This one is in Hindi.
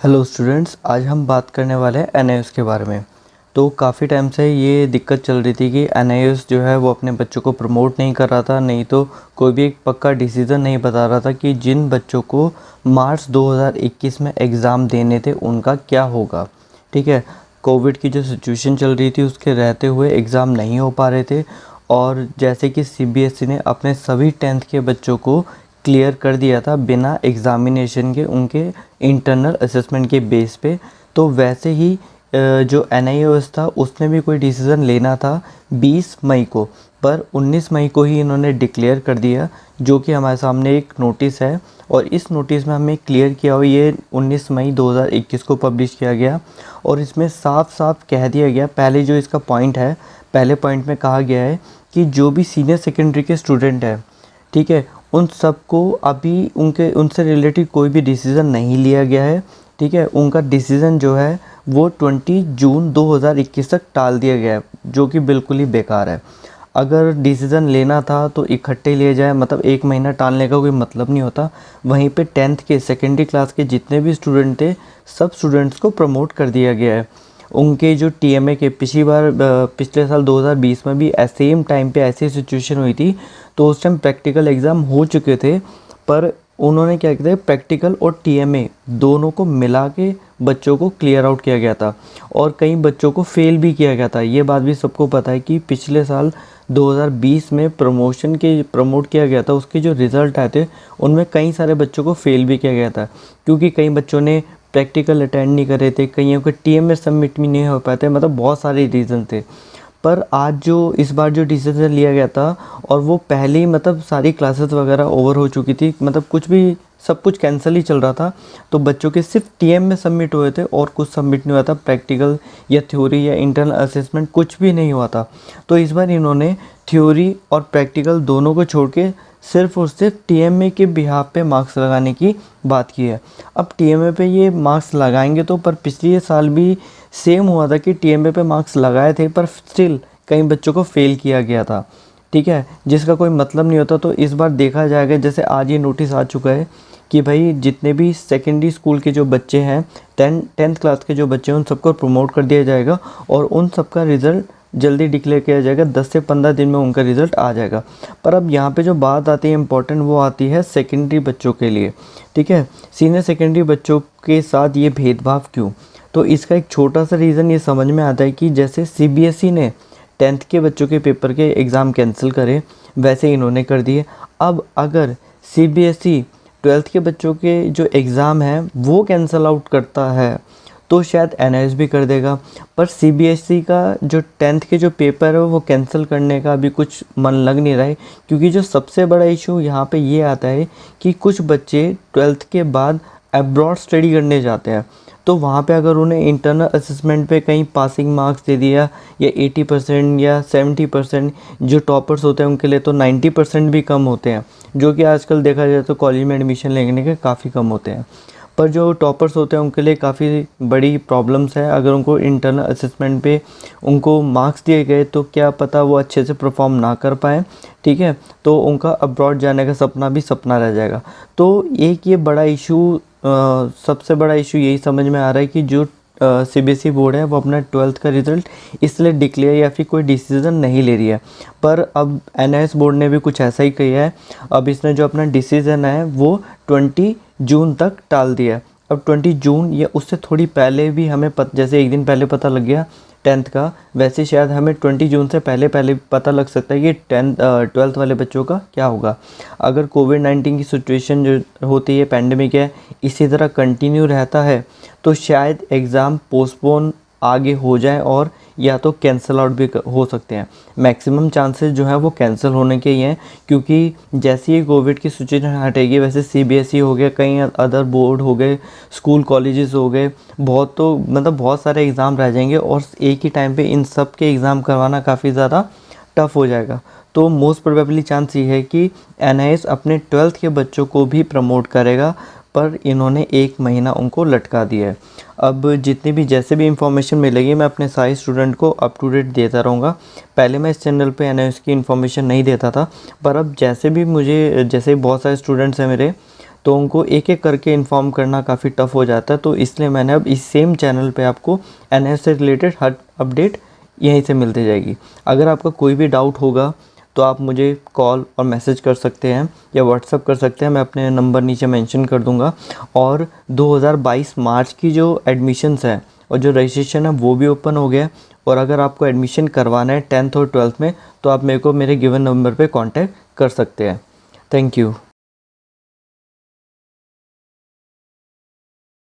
हेलो स्टूडेंट्स, आज हम बात करने वाले हैं एनआईओएस के बारे में। तो काफ़ी टाइम से ये दिक्कत चल रही थी कि एनआईओएस जो है वो अपने बच्चों को प्रमोट नहीं कर रहा था, नहीं तो कोई भी एक पक्का डिसीज़न नहीं बता रहा था कि जिन बच्चों को मार्च 2021 में एग्ज़ाम देने थे उनका क्या होगा। ठीक है, कोविड की जो सिचुएशन चल रही थी उसके रहते हुए एग्ज़ाम नहीं हो पा रहे थे, और जैसे कि सीबीएसई ने अपने सभी 10th के बच्चों को क्लियर कर दिया था बिना एग्ज़ामिनेशन के, उनके इंटरनल असेसमेंट के बेस पे। तो वैसे ही जो एनआईओएस था उसने भी कोई डिसीज़न लेना था 20 मई को, पर 19 मई को ही इन्होंने डिक्लेयर कर दिया, जो कि हमारे सामने एक नोटिस है। और इस नोटिस में हमें क्लियर किया हुआ, ये 19 मई 2021 को पब्लिश किया गया, और इसमें साफ साफ कह दिया गया, पहले जो इसका पॉइंट है, पहले पॉइंट में कहा गया है कि जो भी सीनियर सेकेंडरी के स्टूडेंट है, ठीक है, उन सबको अभी उनसे रिलेटेड कोई भी डिसीज़न नहीं लिया गया है। ठीक है, उनका डिसीज़न जो है वो 20 जून 2021 तक टाल दिया गया है, जो कि बिल्कुल ही बेकार है। अगर डिसीज़न लेना था तो इकट्ठे लिए जाए, मतलब एक महीना टालने का कोई मतलब नहीं होता। वहीं पे 10th के सेकेंडरी क्लास के जितने भी स्टूडेंट थे, सब स्टूडेंट्स को प्रमोट कर दिया गया है। उनके जो टीएमए के पिछले साल 2020 में भी सेम टाइम पे ऐसी सिचुएशन हुई थी, तो उस टाइम प्रैक्टिकल एग्ज़ाम हो चुके थे, पर उन्होंने क्या किया, प्रैक्टिकल और टीएमए दोनों को मिला के बच्चों को क्लियर आउट किया गया था, और कई बच्चों को फेल भी किया गया था। ये बात भी सबको पता है कि पिछले साल 2020 में प्रमोट किया गया था, उसके जो रिज़ल्ट आए थे उनमें कई सारे बच्चों को फेल भी किया गया था, क्योंकि कई बच्चों ने प्रैक्टिकल अटेंड नहीं करे थे, कईयों के टीएमए सबमिट भी नहीं हो पाए थे, मतलब बहुत सारे रीज़न थे। पर आज जो इस बार जो डिसीजन लिया गया था, और वो पहले ही मतलब सारी क्लासेस वगैरह ओवर हो चुकी थी, मतलब सब कुछ कैंसिल ही चल रहा था, तो बच्चों के सिर्फ टीएम में सबमिट हुए थे और कुछ सबमिट नहीं हुआ था, प्रैक्टिकल या थ्योरी या इंटरनल असेसमेंट कुछ भी नहीं हुआ था। तो इस बार इन्होंने थ्योरी और प्रैक्टिकल दोनों को छोड़ के सिर्फ और सिर्फ टीएमए के बिहाफ पे मार्क्स लगाने की बात की है। अब टीएमए पे ये मार्क्स लगाएंगे तो, पर पिछले साल भी सेम हुआ था कि टीएमए पे मार्क्स लगाए थे, पर स्टिल कई बच्चों को फेल किया गया था। ठीक है, जिसका कोई मतलब नहीं होता। तो इस बार देखा जाएगा, जैसे आज ये नोटिस आ चुका है कि भाई जितने भी सेकेंडरी स्कूल के जो बच्चे हैं, 10th क्लास के जो बच्चे हैं, उन सबको प्रमोट कर दिया जाएगा, और उन सबका रिज़ल्ट जल्दी डिक्लेयर किया जाएगा। 10 से 15 दिन में उनका रिज़ल्ट आ जाएगा। पर अब यहाँ पे जो बात आती है इम्पॉर्टेंट, वो आती है सेकेंडरी बच्चों के लिए। ठीक है, सीनियर सेकेंडरी बच्चों के साथ ये भेदभाव क्यों? तो इसका एक छोटा सा रीज़न ये समझ में आता है कि जैसे सीबीएसई ने 10th के बच्चों के पेपर के एग्ज़ाम कैंसिल करे, वैसे इन्होंने कर दिए। अब अगर सीबीएसई 12th के बच्चों के जो एग्ज़ाम है वो कैंसिल आउट करता है, तो शायद एनआईओएस भी कर देगा। पर सीबीएसई का जो 10th के जो पेपर है वो कैंसिल करने का अभी कुछ मन लग नहीं रहा है, क्योंकि जो सबसे बड़ा इशू यहाँ पे ये आता है कि कुछ बच्चे 12th के बाद अब्रॉड स्टडी करने जाते हैं, तो वहाँ पे अगर उन्हें इंटरनल असेसमेंट पे कहीं पासिंग मार्क्स दे दिया, या 80% या 70%, जो टॉपर्स होते हैं उनके लिए तो 90% भी कम होते हैं, जो कि आजकल देखा जाए तो कॉलेज में एडमिशन लेने के काफ़ी कम होते हैं। पर जो टॉपर्स होते हैं उनके लिए काफ़ी बड़ी प्रॉब्लम्स है। अगर उनको इंटरनल असेसमेंट पे उनको मार्क्स दिए गए तो क्या पता वो अच्छे से परफॉर्म ना कर पाएँ। ठीक है, तो उनका अब्रॉड जाने का सपना भी सपना रह जाएगा। तो एक ये बड़ा इशू, सबसे बड़ा इशू यही समझ में आ रहा है कि जो सीबीएसई बोर्ड है वो अपना 12th का रिज़ल्ट इसलिए डिक्लेयर या फिर कोई डिसीज़न नहीं ले रही है। पर अब एनआईओएस बोर्ड ने भी कुछ ऐसा ही किया है। अब इसने जो अपना डिसीज़न है वो 20 जून तक टाल दिया है। अब 20 जून या उससे थोड़ी पहले भी हमें जैसे एक दिन पहले पता लग गया 10th का, वैसे शायद हमें 20 जून से पहले पता लग सकता है कि 12th वाले बच्चों का क्या होगा। अगर कोविड-19 की सिचुएशन जो होती है, पैंडेमिक है, इसी तरह कंटिन्यू रहता है, तो शायद एग्ज़ाम पोस्टपोन आगे हो जाए, और या तो कैंसिल आउट भी हो सकते हैं। मैक्सिमम चांसेस जो है वो कैंसिल होने के ही हैं, क्योंकि जैसे ही कोविड की सिचुएशन हटेगी, वैसे सीबीएसई हो गया, कई अदर बोर्ड हो गए, स्कूल कॉलेजेस हो गए, बहुत सारे एग्ज़ाम रह जाएंगे, और एक ही टाइम पे इन सब के एग्ज़ाम करवाना काफ़ी ज़्यादा टफ हो जाएगा। तो मोस्ट प्रोबेबली चांस ये है कि एनआईओएस अपने 12th के बच्चों को भी प्रमोट करेगा, पर इन्होंने एक महीना उनको लटका दिया है। अब जितनी भी जैसे भी इंफॉर्मेशन मिलेगी मैं अपने सारे स्टूडेंट को अप टू डेट देता रहूँगा। पहले मैं इस चैनल पे एनआईओएस की इन्फॉर्मेशन नहीं देता था, पर अब जैसे बहुत सारे स्टूडेंट्स हैं मेरे, तो उनको एक एक करके इन्फॉर्म करना काफ़ी टफ हो जाता है। तो इसलिए मैंने अब इस सेम चैनल पे आपको एनआईएस से रिलेटेड हर अपडेट यहीं से मिलती जाएगी। अगर आपका कोई भी डाउट होगा तो आप मुझे कॉल और मैसेज कर सकते हैं या व्हाट्सअप कर सकते हैं, मैं अपने नंबर नीचे मेंशन कर दूंगा। और 2022 मार्च की जो एडमिशन्स है और जो रजिस्ट्रेशन है वो भी ओपन हो गया। और अगर आपको एडमिशन करवाना है 10th और 12th में तो आप मेरे को मेरे गिवन नंबर पे कांटेक्ट कर सकते हैं। Thank you.